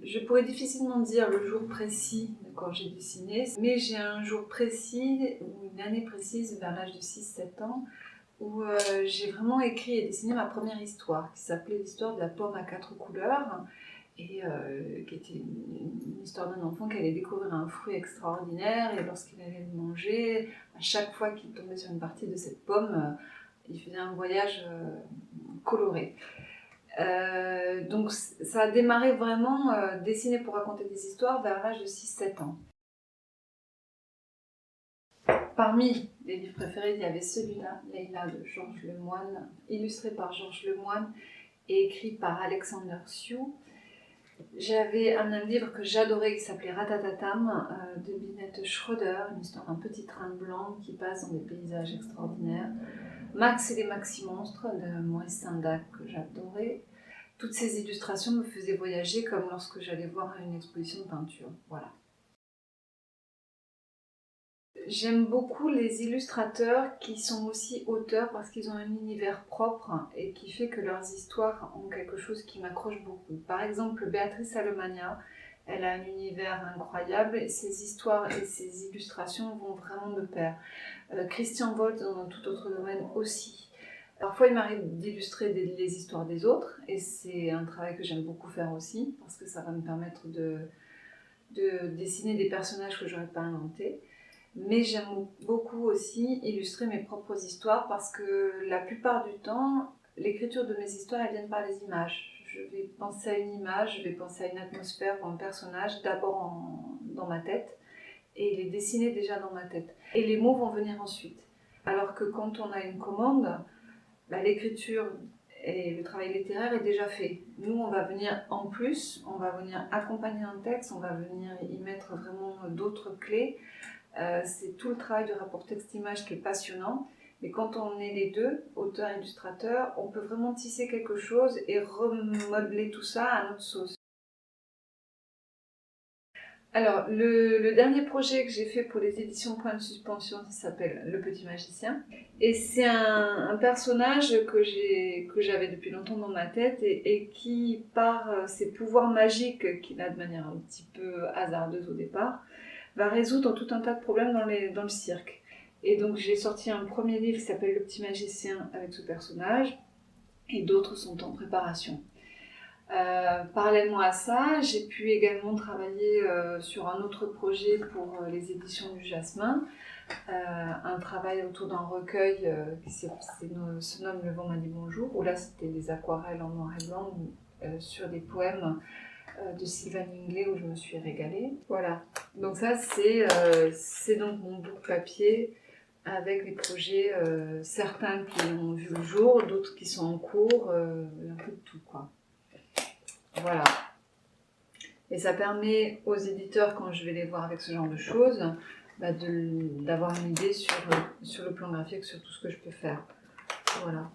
Je pourrais difficilement dire le jour précis de quand j'ai dessiné, mais j'ai un jour précis ou une année précise vers l'âge de 6-7 ans où j'ai vraiment écrit et dessiné ma première histoire qui s'appelait l'histoire de la pomme à 4 couleurs et qui était une histoire d'un enfant qui allait découvrir un fruit extraordinaire et lorsqu'il allait le manger, à chaque fois qu'il tombait sur une partie de cette pomme, il faisait un voyage coloré. Donc ça a démarré vraiment dessiné pour raconter des histoires vers l'âge de 6-7 ans. Parmi les livres préférés, il y avait celui-là, Leila de Georges Lemoine, illustré par Georges Lemoine et écrit par Alexander Sioux. J'avais un livre que j'adorais qui s'appelait Ratatatam de Binette Schroeder, une histoire d'un petit train blanc qui passe dans des paysages extraordinaires. Max et les Maxi-Monstres de Maurice Sendak que j'adorais. Toutes ces illustrations me faisaient voyager comme lorsque j'allais voir une exposition de peinture. Voilà. J'aime beaucoup les illustrateurs qui sont aussi auteurs parce qu'ils ont un univers propre et qui fait que leurs histoires ont quelque chose qui m'accroche beaucoup. Par exemple, Béatrice Alemagna, elle a un univers incroyable et ses histoires et ses illustrations vont vraiment de pair. Christian Wolff, dans un tout autre domaine aussi. Parfois, il m'arrive d'illustrer les histoires des autres et c'est un travail que j'aime beaucoup faire aussi parce que ça va me permettre de dessiner des personnages que je n'aurais pas inventés. Mais j'aime beaucoup aussi illustrer mes propres histoires parce que la plupart du temps, l'écriture de mes histoires, elles viennent par les images. Je vais penser à une image, je vais penser à une atmosphère ou un personnage d'abord dans ma tête et les dessiner déjà dans ma tête. Et les mots vont venir ensuite. Alors que quand on a une commande, l'écriture et le travail littéraire est déjà fait. Nous, on va venir en plus, on va venir accompagner un texte, on va venir y mettre vraiment d'autres clés. C'est tout le travail du rapport texte-image qui est passionnant. Mais quand on est les deux, auteur et illustrateur, on peut vraiment tisser quelque chose et remodeler tout ça à notre sauce. Alors, le dernier projet que j'ai fait pour les éditions Point de Suspension, ça s'appelle Le Petit Magicien. Et c'est un personnage que j'avais depuis longtemps dans ma tête et qui, par ses pouvoirs magiques qu'il a de manière un petit peu hasardeuse au départ, va résoudre tout un tas de problèmes dans le cirque. Et donc j'ai sorti un premier livre qui s'appelle Le Petit Magicien avec ce personnage et d'autres sont en préparation. Parallèlement à ça, j'ai pu également travailler sur un autre projet pour les éditions du Jasmin, un travail autour d'un recueil qui se nomme Le vent m'a dit bonjour, où là c'était des aquarelles en noir et blanc sur des poèmes de Sylvain Inglé où je me suis régalée. Voilà, donc ça c'est donc mon book papier avec des projets, certains qui ont vu le jour, d'autres qui sont en cours, un peu de tout quoi. Voilà. Et ça permet aux éditeurs, quand je vais les voir avec ce genre de choses, d'avoir une idée sur le plan graphique, sur tout ce que je peux faire. Voilà.